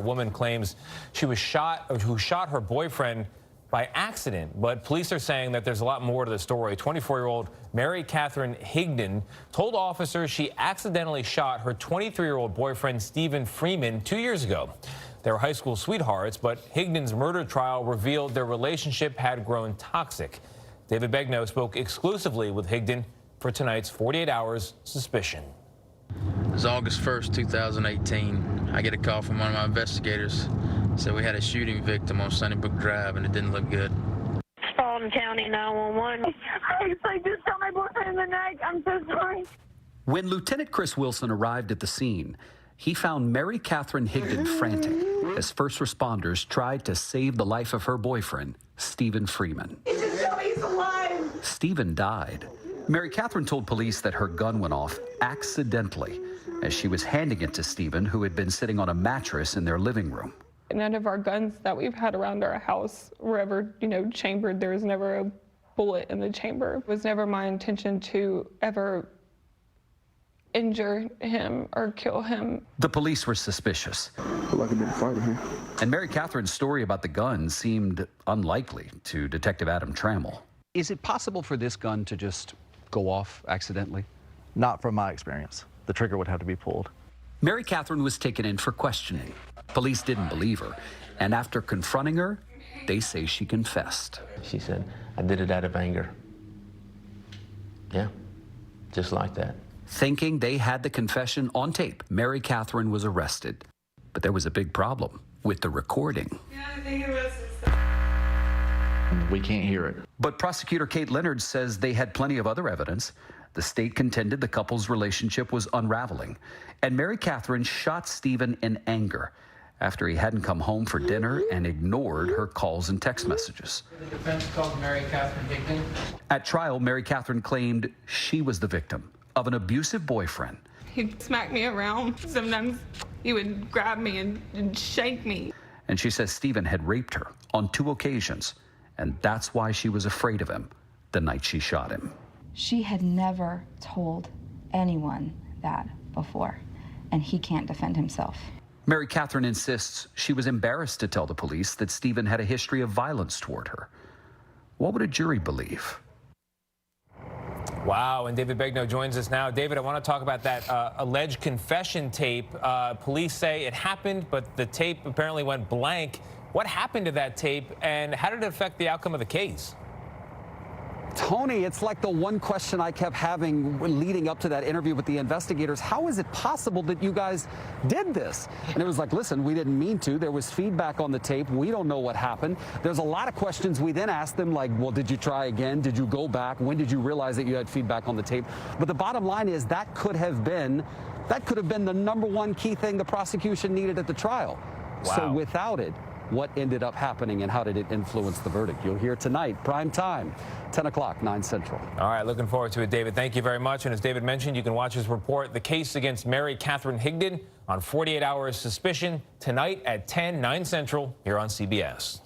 woman claims she was who shot her boyfriend by accident, but police are saying that there's a lot more to the story. 24-year-old Mary Catherine Higdon told officers she accidentally shot her 23-year-old boyfriend Stephen Freeman 2 years ago. They were high school sweethearts, but Higdon's murder trial revealed their relationship had grown toxic. David Begnaud spoke exclusively with Higdon for tonight's 48 Hours Suspicion. It was August 1st, 2018. I get a call from one of my investigators. Said we had a shooting victim on Sunnybrook Drive, and it didn't look good. Spalding County 911. I just shot my boyfriend in the neck. I'm so sorry. When Lieutenant Chris Wilson arrived at the scene, he found Mary Catherine Higdon frantic as first responders tried to save the life of her boyfriend, Stephen Freeman. Just tell me he's alive. Stephen died. Mary Catherine told police that her gun went off accidentally as she was handing it to Stephen, who had been sitting on a mattress in their living room. None of our guns that we've had around our house were ever, chambered. There was never a bullet in the chamber. It was never my intention to ever injure him or kill him. The police were suspicious. Looked like a big fighter here. And Mary Catherine's story about the gun seemed unlikely to Detective Adam Trammell. Is it possible for this gun to just go off accidentally? Not from my experience. The trigger would have to be pulled. Mary Catherine was taken in for questioning. Police didn't believe her, and after confronting her, they say she confessed. She said, I did it out of anger. Yeah, just like that. Thinking they had the confession on tape, Mary Catherine was arrested. But there was a big problem with the recording. Yeah, I think it was. We can't hear it. But prosecutor Kate Leonard says they had plenty of other evidence. The state contended the couple's relationship was unraveling, and Mary Catherine shot Stephen in anger after he hadn't come home for dinner and ignored her calls and text messages. The defense called Mary Catherine Higdon. At trial, Mary Catherine claimed she was the victim of an abusive boyfriend. He'd smack me around. Sometimes he would grab me and shake me. And she says Stephen had raped her on 2 occasions, and that's why she was afraid of him the night she shot him. She had never told anyone that before, and he can't defend himself. Mary Catherine insists she was embarrassed to tell the police that Stephen had a history of violence toward her. What would a jury believe? Wow, and David Begnaud joins us now. David, I want to talk about that alleged confession tape. Police say it happened, but the tape apparently went blank. What happened to that tape, and how did it affect the outcome of the case? Tony, it's like the one question I kept having leading up to that interview with the investigators. How is it possible that you guys did this? And it was like, listen, we didn't mean to. There was feedback on the tape. We don't know what happened. There's a lot of questions we then asked them, like, well, did you try again? Did you go back? When did you realize that you had feedback on the tape? But the bottom line is that could have been the #1 key thing the prosecution needed at the trial. Wow. So without it, what ended up happening and how did it influence the verdict? You'll hear tonight, prime time, 10 o'clock, 9 Central. All right, looking forward to it, David. Thank you very much. And as David mentioned, you can watch his report, The Case Against Mary Catherine Higdon, on 48 Hours Suspicion, tonight at 10, 9 Central, here on CBS.